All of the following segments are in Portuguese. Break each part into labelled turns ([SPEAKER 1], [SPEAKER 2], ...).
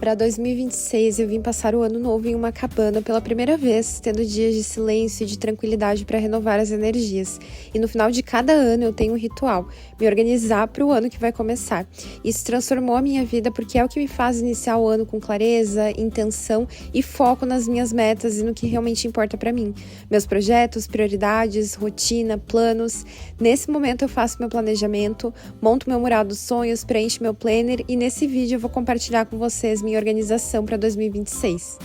[SPEAKER 1] Para 2026, eu vim passar o ano novo em uma cabana pela primeira vez, tendo dias de silêncio e de tranquilidade para renovar as energias. E no final de cada ano eu tenho um ritual, me organizar para o ano que vai começar. Isso transformou a minha vida porque é o que me faz iniciar o ano com clareza, intenção e foco nas minhas metas e no que realmente importa para mim. Meus projetos, prioridades, rotina, planos. Nesse momento eu faço meu planejamento, monto meu mural dos sonhos, preencho meu planner e nesse vídeo eu vou compartilhar com vocês minha organização para 2026.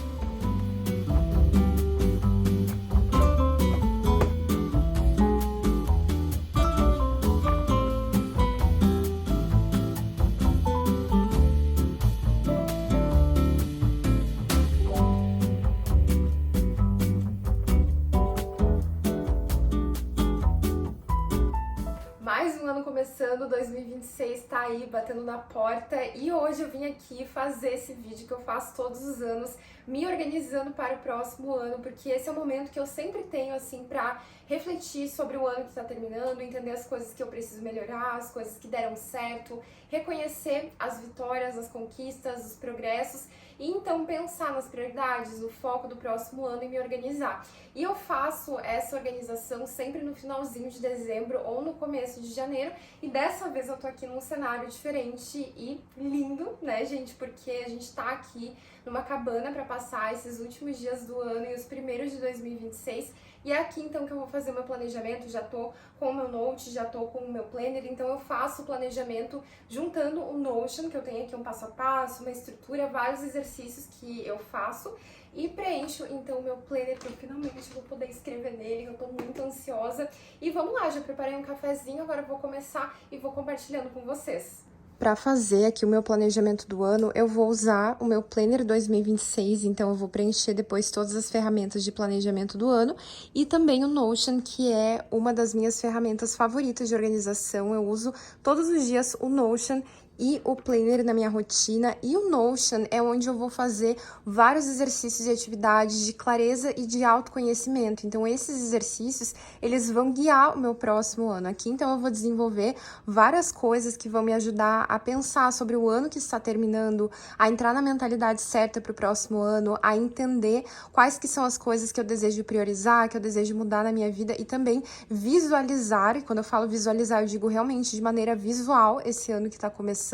[SPEAKER 1] Mais um ano começando, 2026 tá aí batendo na porta e hoje eu vim aqui fazer esse vídeo que eu faço todos os anos, me organizando para o próximo ano, porque esse é o momento que eu sempre tenho assim pra refletir sobre o ano que tá terminando, entender as coisas que eu preciso melhorar, as coisas que deram certo, reconhecer as vitórias, as conquistas, os progressos e então pensar nas prioridades, o foco do próximo ano e me organizar. E eu faço essa organização sempre no finalzinho de dezembro ou no começo de janeiro e dessa vez eu tô aqui num cenário diferente e lindo, né, gente? Porque a gente tá aqui numa cabana para passar esses últimos dias do ano e os primeiros de 2026. E é aqui então que eu vou fazer o meu planejamento, já tô com o meu Note, já tô com o meu planner, então eu faço o planejamento juntando o Notion, que eu tenho aqui um passo a passo, uma estrutura, vários exercícios que eu faço e preencho então o meu planner, que eu finalmente vou poder escrever nele, eu tô muito ansiosa. E vamos lá, já preparei um cafezinho, agora eu vou começar e vou compartilhando com vocês. Para fazer aqui o meu planejamento do ano, eu vou usar o meu Planner 2026, então eu vou preencher depois todas as ferramentas de planejamento do ano e também o Notion, que é uma das minhas ferramentas favoritas de organização. Eu uso todos os dias o Notion e o Planner na minha rotina, e o Notion é onde eu vou fazer vários exercícios e atividades de clareza e de autoconhecimento. Então esses exercícios, eles vão guiar o meu próximo ano. Aqui então eu vou desenvolver várias coisas que vão me ajudar a pensar sobre o ano que está terminando, a entrar na mentalidade certa para o próximo ano, a entender quais que são as coisas que eu desejo priorizar, que eu desejo mudar na minha vida e também visualizar. E quando eu falo visualizar, eu digo realmente de maneira visual esse ano que está começando.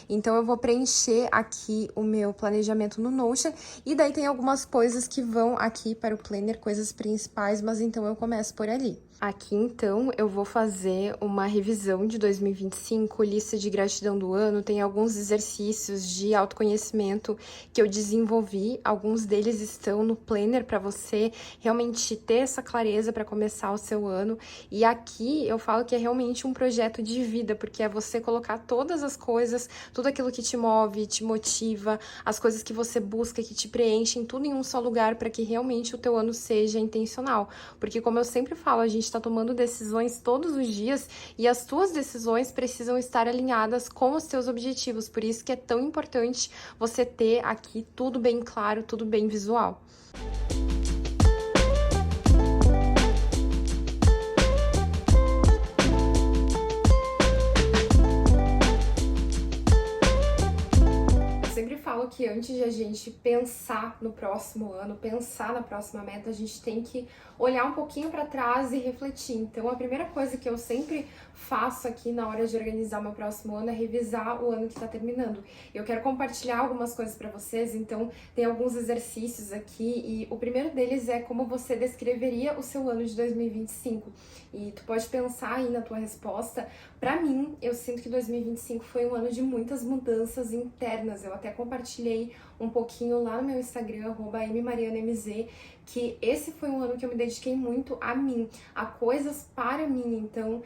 [SPEAKER 1] Então eu vou preencher aqui o meu planejamento no Notion e daí tem algumas coisas que vão aqui para o Planner, coisas principais, mas então eu começo por ali. Aqui, então, eu vou fazer uma revisão de 2025, lista de gratidão do ano, tem alguns exercícios de autoconhecimento que eu desenvolvi, alguns deles estão no Planner para você realmente ter essa clareza para começar o seu ano, e aqui eu falo que é realmente um projeto de vida, porque é você colocar todas as coisas, tudo aquilo que te move, te motiva, as coisas que você busca, que te preenchem, tudo em um só lugar para que realmente o teu ano seja intencional, porque como eu sempre falo, a gente está tomando decisões todos os dias e as tuas decisões precisam estar alinhadas com os teus objetivos, por isso que é tão importante você ter aqui tudo bem claro, tudo bem visual. Falo que antes de a gente pensar no próximo ano, pensar na próxima meta, a gente tem que olhar um pouquinho para trás e refletir. Então, a primeira coisa que eu sempre faço aqui na hora de organizar meu próximo ano é revisar o ano que está terminando. Eu quero compartilhar algumas coisas para vocês, então tem alguns exercícios aqui e o primeiro deles é como você descreveria o seu ano de 2025. E tu pode pensar aí na tua resposta. Para mim, eu sinto que 2025 foi um ano de muitas mudanças internas. Eu até compartilhei um pouquinho lá no meu Instagram, @mmarianamz, que esse foi um ano que eu me dediquei muito a mim, a coisas para mim. Então,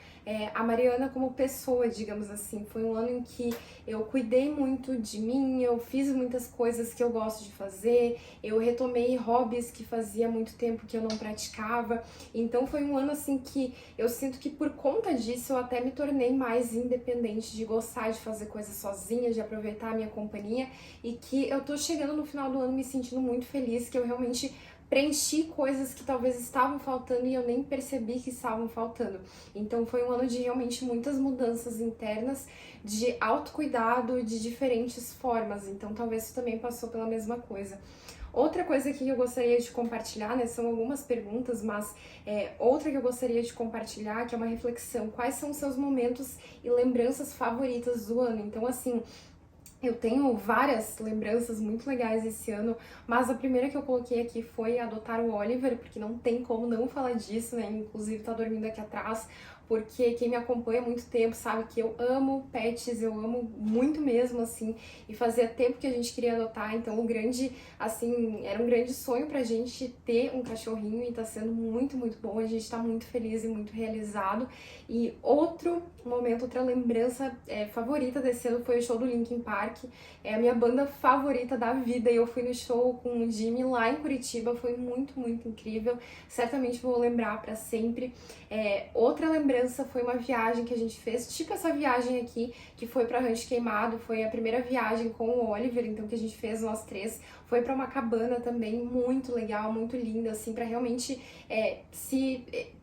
[SPEAKER 1] a Mariana como pessoa, digamos assim, foi um ano em que eu cuidei muito de mim, eu fiz muitas coisas que eu gosto de fazer, eu retomei hobbies que fazia muito tempo que eu não praticava. Então, foi um ano assim que eu sinto que por conta disso eu até me tornei mais independente, de gostar de fazer coisas sozinha, de aproveitar a minha companhia, e que eu tô chegando no final do ano me sentindo muito feliz, que eu realmente preenchi coisas que talvez estavam faltando e eu nem percebi que estavam faltando. Então foi um ano de realmente muitas mudanças internas, de autocuidado de diferentes formas. Então talvez isso também passou pela mesma coisa. Outra coisa que eu gostaria de compartilhar, né, são algumas perguntas, mas outra que eu gostaria de compartilhar, que é uma reflexão, quais são os seus momentos e lembranças favoritas do ano? Então, assim, eu tenho várias lembranças muito legais esse ano, mas a primeira que eu coloquei aqui foi adotar o Oliver, porque não tem como não falar disso, né? Inclusive tá dormindo aqui atrás, porque quem me acompanha há muito tempo sabe que eu amo pets, eu amo muito mesmo, assim, e fazia tempo que a gente queria adotar, então era um grande sonho pra gente ter um cachorrinho e tá sendo muito, muito bom, a gente tá muito feliz e muito realizado. E outro momento, outra lembrança favorita desse ano foi o show do Linkin Park, é a minha banda favorita da vida, e eu fui no show com o Jimmy lá em Curitiba, foi muito, muito incrível, certamente vou lembrar pra sempre. Outra lembrança foi uma viagem que a gente fez, tipo essa viagem aqui, que foi pra Rancho Queimado, foi a primeira viagem com o Oliver, então que a gente fez nós três, foi pra uma cabana também muito legal, muito linda, assim, pra realmente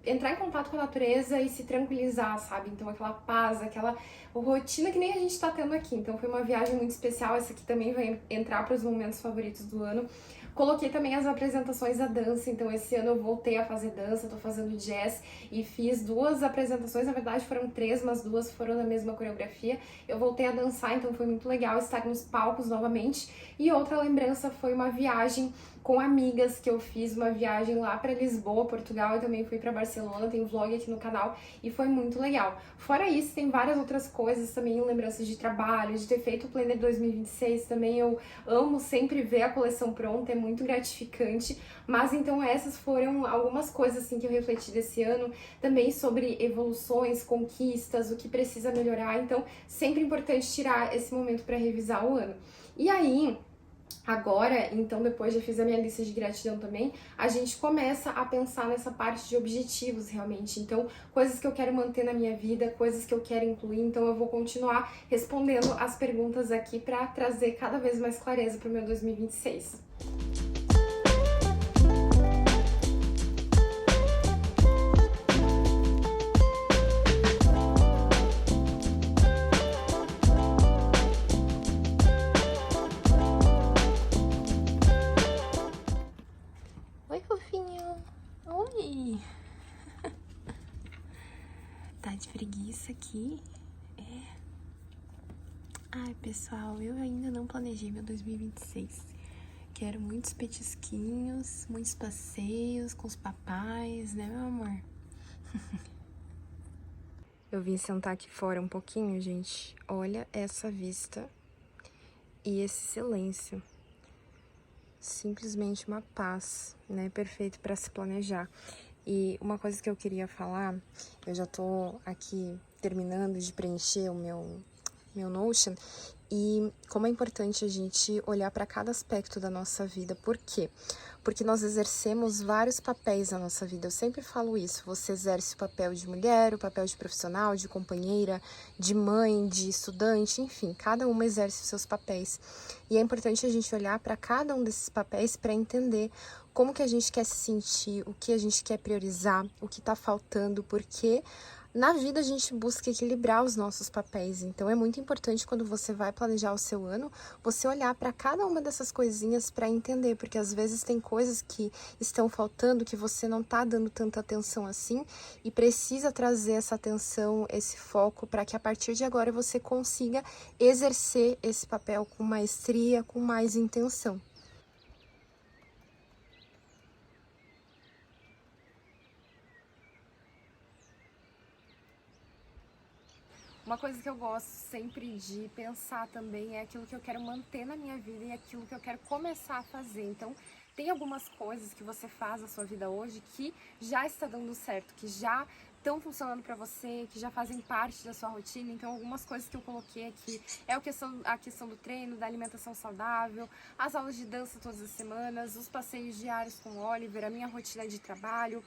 [SPEAKER 1] entrar em contato com a natureza e se tranquilizar, sabe? Então aquela paz, aquela rotina que nem a gente tá tendo aqui. Então foi uma viagem muito especial, essa aqui também vai entrar para os momentos favoritos do ano. Coloquei também as apresentações da dança, então esse ano eu voltei a fazer dança, tô fazendo jazz e fiz 2 apresentações, na verdade foram 3, mas 2 foram da mesma coreografia. Eu voltei a dançar, então foi muito legal estar nos palcos novamente. E outra lembrança foi uma viagem com amigas que eu fiz, uma viagem lá para Lisboa, Portugal, eu também fui para Barcelona, tem um vlog aqui no canal e foi muito legal. Fora isso, tem várias outras coisas também, lembranças de trabalho, de ter feito o Planner 2026 também, eu amo sempre ver a coleção pronta, é muito gratificante, mas então essas foram algumas coisas assim que eu refleti desse ano, também sobre evoluções, conquistas, o que precisa melhorar, então sempre importante tirar esse momento para revisar o ano. E aí, agora, então, depois de fiz a minha lista de gratidão também, a gente começa a pensar nessa parte de objetivos realmente. Então, coisas que eu quero manter na minha vida, coisas que eu quero incluir. Então, eu vou continuar respondendo as perguntas aqui para trazer cada vez mais clareza para o meu 2026. Oi, fofinho. Oi. Tá de preguiça aqui? Ai, pessoal, eu ainda não planejei meu 2026. Quero muitos petisquinhos, muitos passeios com os papais, né, meu amor? Eu vim sentar aqui fora um pouquinho, gente. Olha essa vista e esse silêncio. Simplesmente uma paz, né? Perfeito para se planejar. E uma coisa que eu queria falar, eu já tô aqui terminando de preencher o meu Notion, e como é importante a gente olhar para cada aspecto da nossa vida. Por quê? Porque nós exercemos vários papéis na nossa vida. Eu sempre falo isso. Você exerce o papel de mulher, o papel de profissional, de companheira, de mãe, de estudante, enfim, cada uma exerce os seus papéis. E é importante a gente olhar para cada um desses papéis para entender como que a gente quer se sentir, o que a gente quer priorizar, o que está faltando, porque na vida a gente busca equilibrar os nossos papéis, então é muito importante quando você vai planejar o seu ano, você olhar para cada uma dessas coisinhas para entender, porque às vezes tem coisas que estão faltando, que você não tá dando tanta atenção assim, e precisa trazer essa atenção, esse foco, para que a partir de agora você consiga exercer esse papel com maestria, com mais intenção. Uma coisa que eu gosto sempre de pensar também é aquilo que eu quero manter na minha vida e aquilo que eu quero começar a fazer. Então, tem algumas coisas que você faz na sua vida hoje que já está dando certo, que já estão funcionando para você, que já fazem parte da sua rotina. Então, algumas coisas que eu coloquei aqui é a questão do treino, da alimentação saudável, as aulas de dança todas as semanas, os passeios diários com o Oliver, a minha rotina de trabalho,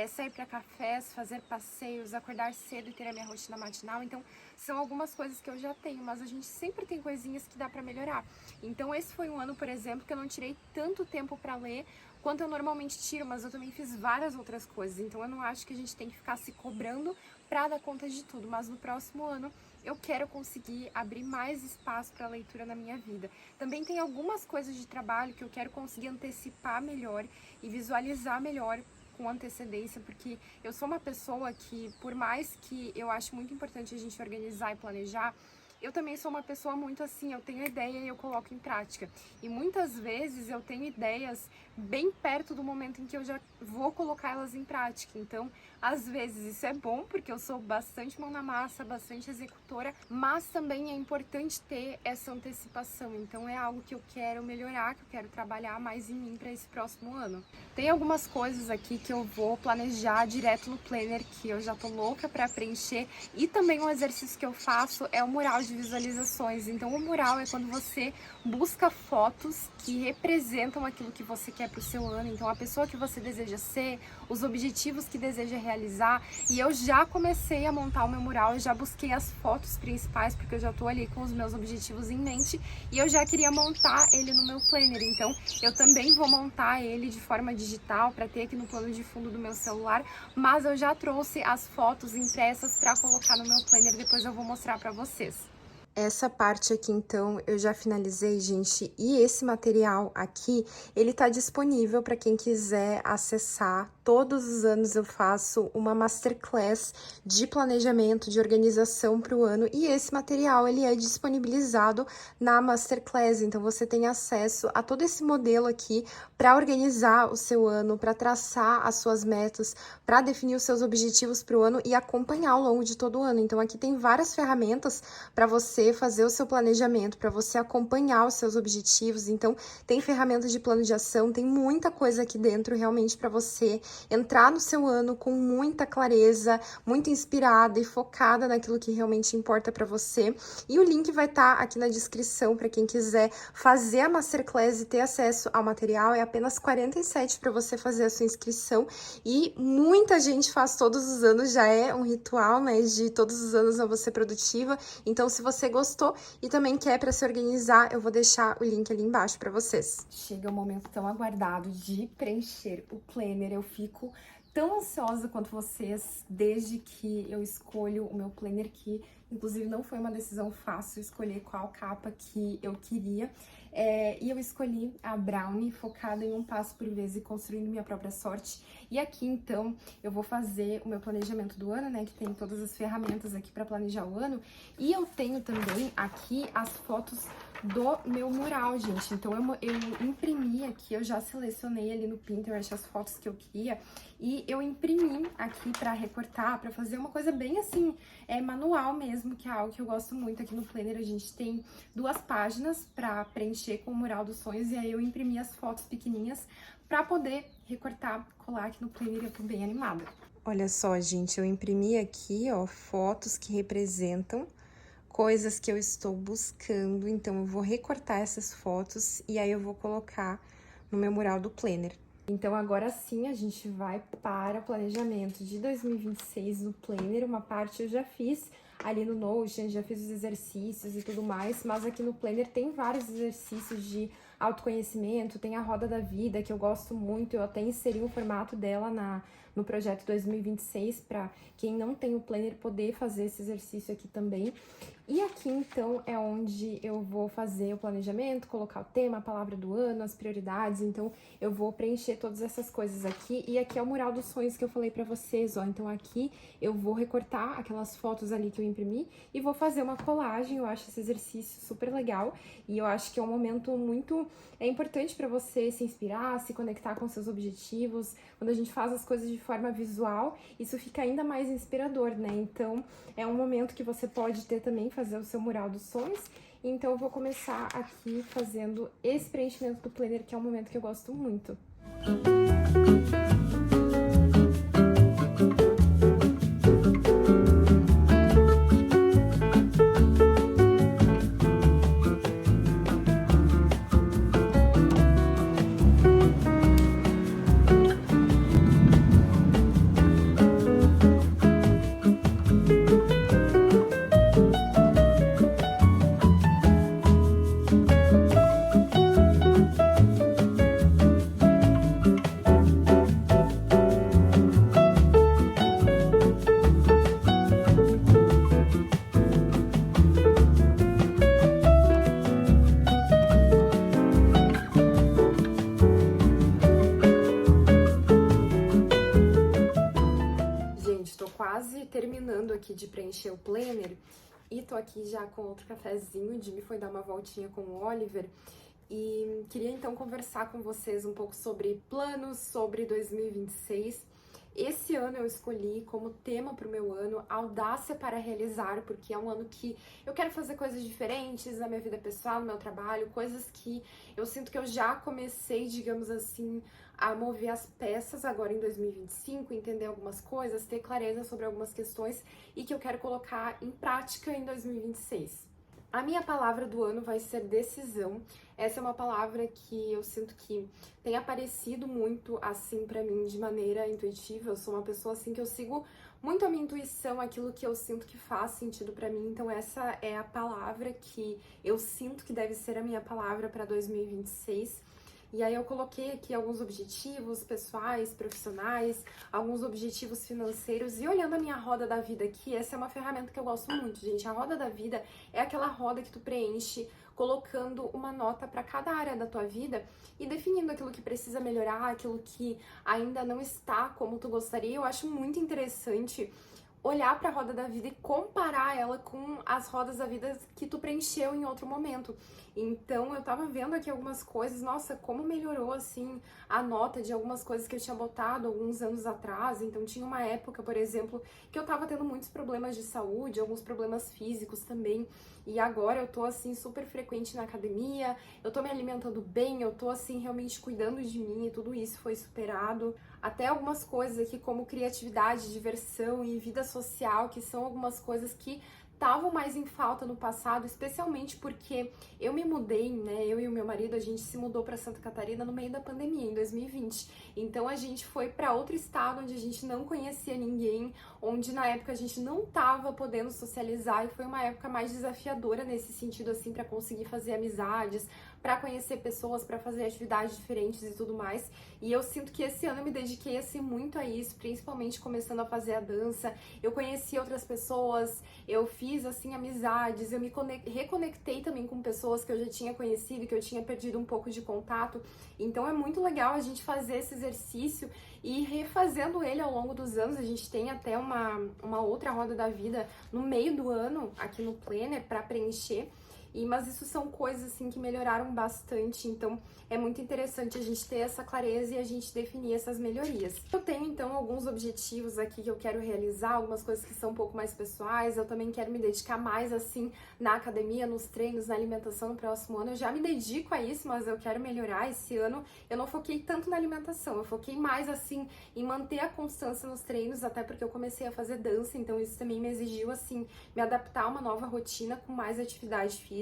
[SPEAKER 1] sair para cafés, fazer passeios, acordar cedo e ter a minha rotina matinal. Então, são algumas coisas que eu já tenho, mas a gente sempre tem coisinhas que dá para melhorar. Então, esse foi um ano, por exemplo, que eu não tirei tanto tempo para ler quanto eu normalmente tiro, mas eu também fiz várias outras coisas. Então, eu não acho que a gente tem que ficar se cobrando para dar conta de tudo, mas no próximo ano eu quero conseguir abrir mais espaço para leitura na minha vida. Também tem algumas coisas de trabalho que eu quero conseguir antecipar melhor e visualizar melhor com antecedência, porque eu sou uma pessoa que, por mais que eu acho muito importante a gente organizar e planejar, eu também sou uma pessoa muito assim, eu tenho ideia e eu coloco em prática. E muitas vezes eu tenho ideias bem perto do momento em que eu já vou colocar elas em prática. Então, às vezes isso é bom, porque eu sou bastante mão na massa, bastante executora, mas também é importante ter essa antecipação. Então, é algo que eu quero melhorar, que eu quero trabalhar mais em mim para esse próximo ano. Tem algumas coisas aqui que eu vou planejar direto no planner, que eu já tô louca para preencher. E também um exercício que eu faço é o mural de visualizações. Então, o mural é quando você busca fotos que representam aquilo que você quer para o seu ano. Então, a pessoa que você deseja ser, os objetivos que deseja realizar. E eu já comecei a montar o meu mural, eu já busquei as fotos principais, porque eu já tô ali com os meus objetivos em mente. E eu já queria montar ele no meu planner. Então, eu também vou montar ele de forma digital para ter aqui no plano de fundo do meu celular. Mas eu já trouxe as fotos impressas para colocar no meu planner, depois eu vou mostrar para vocês. Essa parte aqui, então, eu já finalizei, gente, e esse material aqui, ele tá disponível para quem quiser acessar. Todos os anos eu faço uma masterclass de planejamento, de organização para o ano, e esse material, ele é disponibilizado na masterclass, então você tem acesso a todo esse modelo aqui para organizar o seu ano, para traçar as suas metas, para definir os seus objetivos para o ano e acompanhar ao longo de todo o ano. Então, aqui tem várias ferramentas para você fazer o seu planejamento, para você acompanhar os seus objetivos. Então, tem ferramentas de plano de ação, tem muita coisa aqui dentro realmente para você entrar no seu ano com muita clareza, muito inspirada e focada naquilo que realmente importa para você. E o link vai estar aqui na descrição para quem quiser fazer a masterclass e ter acesso ao material. É apenas R$ 47 para você fazer a sua inscrição. E muita gente faz todos os anos, já é um ritual, né, de todos os anos eu vou ser produtiva. Então, se você gostou e também quer para se organizar, eu vou deixar o link ali embaixo para vocês. Chega o momento tão aguardado de preencher o planner. Eu fico tão ansiosa quanto vocês desde que eu escolho o meu planner, que inclusive não foi uma decisão fácil escolher qual capa que eu queria. E eu escolhi a Brownie, focada em um passo por vez e construindo minha própria sorte. E aqui, então, eu vou fazer o meu planejamento do ano, né, que tem todas as ferramentas aqui para planejar o ano. E eu tenho também aqui as fotos do meu mural, gente. Então, eu imprimi aqui, eu já selecionei ali no Pinterest as fotos que eu queria. E eu imprimi aqui para recortar, para fazer uma coisa bem assim, manual mesmo, que é algo que eu gosto muito. Aqui no planner a gente tem 2 páginas para preencher com o mural dos sonhos, e aí eu imprimi as fotos pequenininhas para poder recortar, colar aqui no planner. Eu tô bem animada. Olha só, gente, eu imprimi aqui, ó, fotos que representam coisas que eu estou buscando. Então, eu vou recortar essas fotos e aí eu vou colocar no meu mural do planner. Então, agora sim, a gente vai para o planejamento de 2026 no planner. Uma parte eu já fiz ali no Notion, já fiz os exercícios e tudo mais, mas aqui no planner tem vários exercícios de autoconhecimento, tem a Roda da Vida, que eu gosto muito, eu até inseri o formato dela no projeto 2026, para quem não tem o planner poder fazer esse exercício aqui também. E aqui, então, é onde eu vou fazer o planejamento, colocar o tema, a palavra do ano, as prioridades. Então, eu vou preencher todas essas coisas aqui. E aqui é o mural dos sonhos que eu falei pra vocês, ó. Então, aqui eu vou recortar aquelas fotos ali que eu imprimi e vou fazer uma colagem. Eu acho esse exercício super legal e eu acho que é um momento muito importante pra você se inspirar, se conectar com seus objetivos. Quando a gente faz as coisas de forma visual, isso fica ainda mais inspirador, né? Então, é um momento que você pode ter também, fazer o seu mural dos sonhos. Então, eu vou começar aqui fazendo esse preenchimento do planner, que é um momento que eu gosto muito. quase terminando aqui de preencher o planner e tô aqui já com outro cafezinho. O Jimmy foi dar uma voltinha com o Oliver e queria então conversar com vocês um pouco sobre planos, sobre 2026. Esse ano eu escolhi como tema para o meu ano audácia para realizar, porque é um ano que eu quero fazer coisas diferentes na minha vida pessoal, no meu trabalho, coisas que eu sinto que eu já comecei, digamos assim, a mover as peças agora em 2025, entender algumas coisas, ter clareza sobre algumas questões e que eu quero colocar em prática em 2026. A minha palavra do ano vai ser decisão. Essa é uma palavra que eu sinto que tem aparecido muito assim pra mim de maneira intuitiva. Eu sou uma pessoa assim que eu sigo muito a minha intuição, aquilo que eu sinto que faz sentido pra mim. Então essa é a palavra que eu sinto que deve ser a minha palavra para 2026. E aí eu coloquei aqui alguns objetivos pessoais, profissionais, alguns objetivos financeiros. E olhando a minha roda da vida aqui, essa é uma ferramenta que eu gosto muito, gente. A roda da vida é aquela roda que tu preenche colocando uma nota para cada área da tua vida e definindo aquilo que precisa melhorar, aquilo que ainda não está como tu gostaria. Eu acho muito interessante olhar para a roda da vida e comparar ela com as rodas da vida que tu preencheu em outro momento. Então, eu tava vendo aqui algumas coisas, nossa, como melhorou, assim, a nota de algumas coisas que eu tinha botado alguns anos atrás. Então, tinha uma época, por exemplo, que eu tava tendo muitos problemas de saúde, alguns problemas físicos também. E agora eu tô, assim, super frequente na academia, eu tô me alimentando bem, eu tô, assim, realmente cuidando de mim e tudo isso foi superado. Até algumas coisas aqui como criatividade, diversão e vida social, que são algumas coisas que estavam mais em falta no passado, especialmente porque eu me mudei, né? Eu e o meu marido, a gente se mudou para Santa Catarina no meio da pandemia, em 2020. Então a gente foi para outro estado onde a gente não conhecia ninguém, onde na época a gente não tava podendo socializar e foi uma época mais desafiadora nesse sentido assim para conseguir fazer amizades, para conhecer pessoas, para fazer atividades diferentes e tudo mais. E eu sinto que esse ano eu me dediquei assim muito a isso, principalmente começando a fazer a dança. Eu conheci outras pessoas, eu fiz assim amizades, eu me reconectei também com pessoas que eu já tinha conhecido, que eu tinha perdido um pouco de contato. Então é muito legal a gente fazer esse exercício e refazendo ele ao longo dos anos. A gente tem até uma outra roda da vida no meio do ano aqui no Planner para preencher. Mas isso são coisas assim que melhoraram bastante, então é muito interessante a gente ter essa clareza e a gente definir essas melhorias. Eu tenho então alguns objetivos aqui que eu quero realizar, algumas coisas que são um pouco mais pessoais. Eu também quero me dedicar mais assim na academia, nos treinos, na alimentação no próximo ano. Eu já me dedico a isso, mas eu quero melhorar. Esse ano eu não foquei tanto na alimentação, eu foquei mais assim em manter a constância nos treinos, até porque eu comecei a fazer dança, então isso também me exigiu assim me adaptar a uma nova rotina com mais atividade física.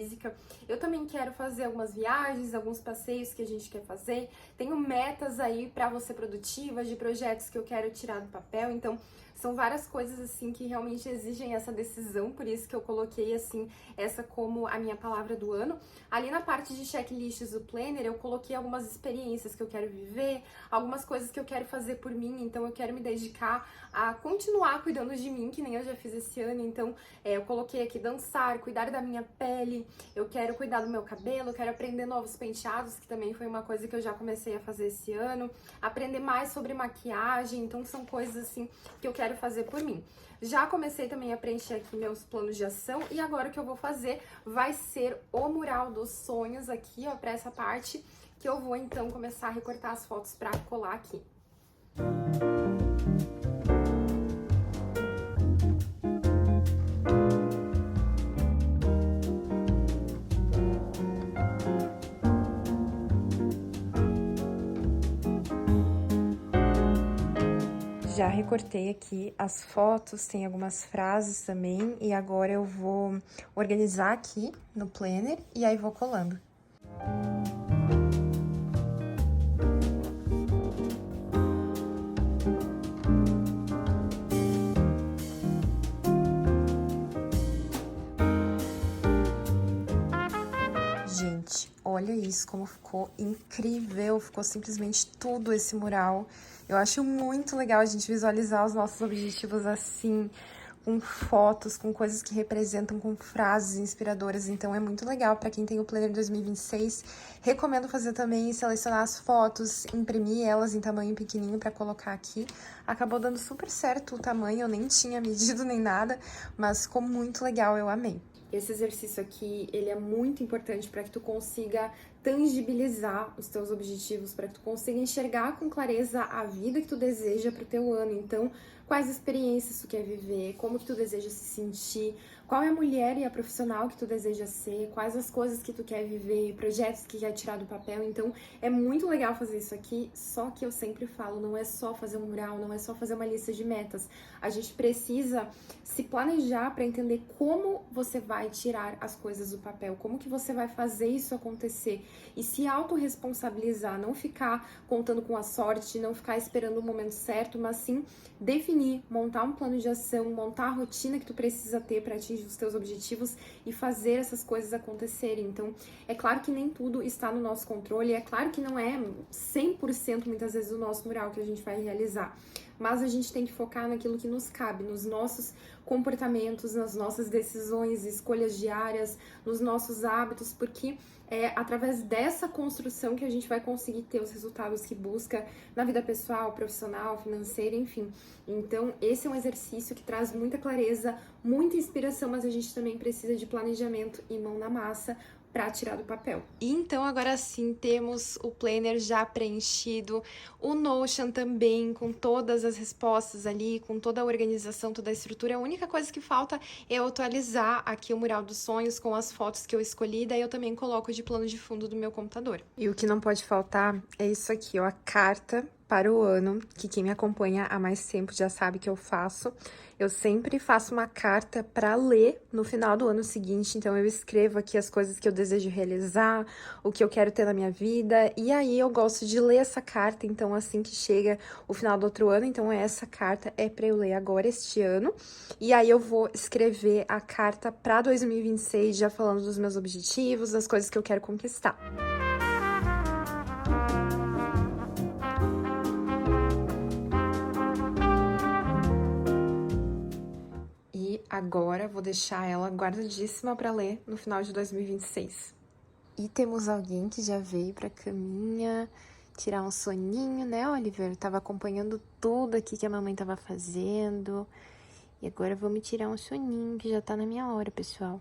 [SPEAKER 1] Eu também quero fazer algumas viagens, alguns passeios que a gente quer fazer. Tenho metas aí para você produtiva, de projetos que eu quero tirar do papel. Então, são várias coisas assim que realmente exigem essa decisão, por isso que eu coloquei assim essa como a minha palavra do ano. Ali na parte de checklists do planner, eu coloquei algumas experiências que eu quero viver, algumas coisas que eu quero fazer por mim, então eu quero me dedicar a continuar cuidando de mim, que nem eu já fiz esse ano. Então, eu coloquei aqui dançar, cuidar da minha pele, eu quero cuidar do meu cabelo, eu quero aprender novos penteados, que também foi uma coisa que eu já comecei a fazer esse ano, aprender mais sobre maquiagem. Então são coisas assim que eu quero fazer por mim. Já comecei também a preencher aqui meus planos de ação e agora o que eu vou fazer vai ser o mural dos sonhos aqui, ó, para essa parte que eu vou então começar a recortar as fotos para colar aqui. Já recortei aqui as fotos, tem algumas frases também, e agora eu vou organizar aqui no planner e aí vou colando. Gente, olha isso, como ficou incrível, ficou simplesmente tudo esse mural. Eu acho muito legal a gente visualizar os nossos objetivos assim, com fotos, com coisas que representam, com frases inspiradoras. Então é muito legal para quem tem o Planner 2026. Recomendo fazer também, selecionar as fotos, imprimir elas em tamanho pequenininho para colocar aqui. Acabou dando super certo o tamanho, eu nem tinha medido nem nada, mas ficou muito legal, eu amei. Esse exercício aqui, ele é muito importante para que tu consiga tangibilizar os teus objetivos, para que tu consiga enxergar com clareza a vida que tu deseja para o teu ano. Então, quais experiências tu quer viver, como que tu deseja se sentir, qual é a mulher e a profissional que tu deseja ser, quais as coisas que tu quer viver, projetos que quer tirar do papel. Então, é muito legal fazer isso aqui, só que eu sempre falo, não é só fazer um mural, não é só fazer uma lista de metas. A gente precisa se planejar para entender como você vai tirar as coisas do papel, como que você vai fazer isso acontecer e se autorresponsabilizar, não ficar contando com a sorte, não ficar esperando o momento certo, mas sim definir, montar um plano de ação, montar a rotina que tu precisa ter para atingir os teus objetivos e fazer essas coisas acontecerem. Então, é claro que nem tudo está no nosso controle, é claro que não é 100% muitas vezes o nosso mural que a gente vai realizar, mas a gente tem que focar naquilo que nos cabe, nos nossos comportamentos, nas nossas decisões, escolhas diárias, nos nossos hábitos, porque é através dessa construção que a gente vai conseguir ter os resultados que busca na vida pessoal, profissional, financeira, enfim. Então, esse é um exercício que traz muita clareza, muita inspiração, mas a gente também precisa de planejamento e mão na massa para tirar do papel. E então agora sim temos o planner já preenchido, o Notion também com todas as respostas ali, com toda a organização, toda a estrutura. A única coisa que falta é eu atualizar aqui o mural dos sonhos com as fotos que eu escolhi, daí eu também coloco de plano de fundo do meu computador. E o que não pode faltar é isso aqui, ó, a carta para o ano, que quem me acompanha há mais tempo já sabe que eu faço. Eu sempre faço uma carta para ler no final do ano seguinte, então eu escrevo aqui as coisas que eu desejo realizar, o que eu quero ter na minha vida, e aí eu gosto de ler essa carta, então assim que chega o final do outro ano, então essa carta é para eu ler agora este ano, e aí eu vou escrever a carta para 2026, já falando dos meus objetivos, das coisas que eu quero conquistar. Agora vou deixar ela guardadíssima para ler no final de 2026. E temos alguém que já veio pra caminha tirar um soninho, né, Oliver? Tava acompanhando tudo aqui que a mamãe tava fazendo. E agora vou me tirar um soninho, que já tá na minha hora, pessoal.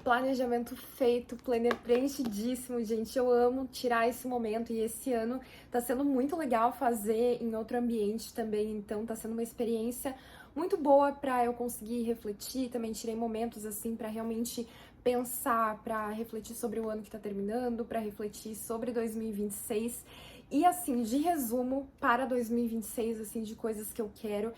[SPEAKER 1] Planejamento feito, planner preenchidíssimo, gente. Eu amo tirar esse momento e esse ano tá sendo muito legal fazer em outro ambiente também, então tá sendo uma experiência muito boa para eu conseguir refletir. Também tirei momentos assim para realmente pensar, para refletir sobre o ano que tá terminando, para refletir sobre 2026. E assim, de resumo, para 2026, assim, de coisas que eu quero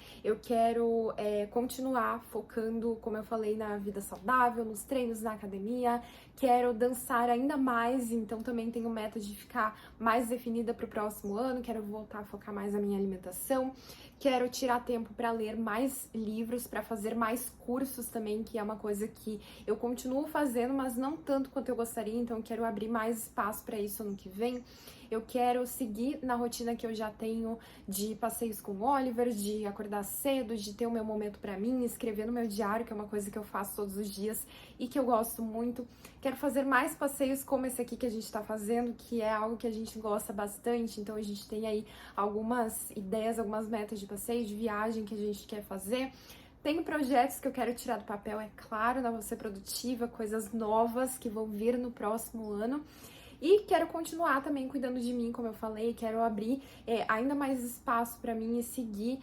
[SPEAKER 1] continuar focando, como eu falei, na vida saudável, nos treinos na academia, quero dançar ainda mais, então também tenho meta de ficar mais definida para o próximo ano, quero voltar a focar mais na minha alimentação, quero tirar tempo para ler mais livros, para fazer mais cursos também, que é uma coisa que eu continuo fazendo, mas não tanto quanto eu gostaria, então quero abrir mais espaço para isso ano que vem. Eu quero seguir na rotina que eu já tenho de passeios com o Oliver, de acordar cedo, de ter o meu momento pra mim, escrever no meu diário, que é uma coisa que eu faço todos os dias e que eu gosto muito. Quero fazer mais passeios como esse aqui que a gente tá fazendo, que é algo que a gente gosta bastante. Então a gente tem aí algumas ideias, algumas metas de passeio, de viagem que a gente quer fazer. Tenho projetos que eu quero tirar do papel, é claro, não vou ser produtiva, coisas novas que vão vir no próximo ano. E quero continuar também cuidando de mim, como eu falei, quero abrir ainda mais espaço para mim e seguir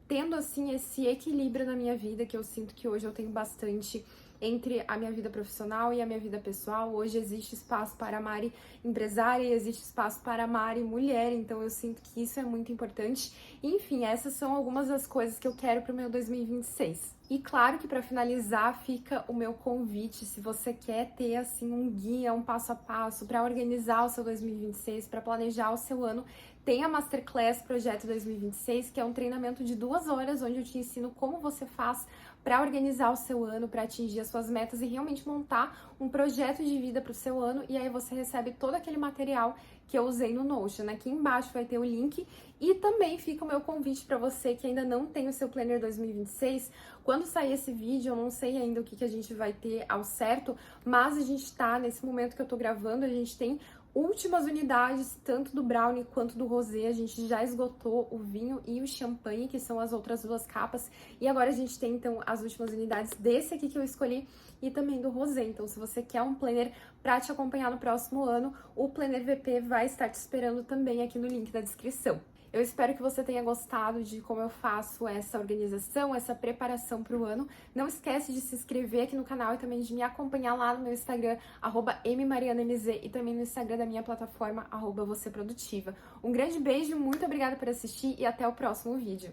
[SPEAKER 1] tendo, assim, esse equilíbrio na minha vida, que eu sinto que hoje eu tenho bastante entre a minha vida profissional e a minha vida pessoal. Hoje existe espaço para a Mari empresária e existe espaço para a Mari mulher, então eu sinto que isso é muito importante. Enfim, essas são algumas das coisas que eu quero para o meu 2026. E claro que para finalizar fica o meu convite, se você quer ter assim um guia, um passo a passo para organizar o seu 2026, para planejar o seu ano, tem a Masterclass Projeto 2026, que é um treinamento de 2 horas, onde eu te ensino como você faz para organizar o seu ano, para atingir as suas metas e realmente montar um projeto de vida para o seu ano. E aí você recebe todo aquele material que eu usei no Notion. Aqui embaixo vai ter o link e também fica o meu convite para você que ainda não tem o seu Planner 2026. Quando sair esse vídeo, eu não sei ainda o que a gente vai ter ao certo, mas a gente tá, nesse momento que eu tô gravando, a gente tem últimas unidades, tanto do brownie quanto do rosé. A gente já esgotou o vinho e o champanhe, que são as outras duas capas, e agora a gente tem então as últimas unidades desse aqui que eu escolhi e também do rosé. Então, se você quer um planner para te acompanhar no próximo ano, o Planner VP vai estar te esperando também aqui no link da descrição. Eu espero que você tenha gostado de como eu faço essa organização, essa preparação para o ano. Não esquece de se inscrever aqui no canal e também de me acompanhar lá no meu Instagram, @mmarianamz, e também no Instagram da minha plataforma, @vocêprodutiva. Um grande beijo, muito obrigada por assistir e até o próximo vídeo.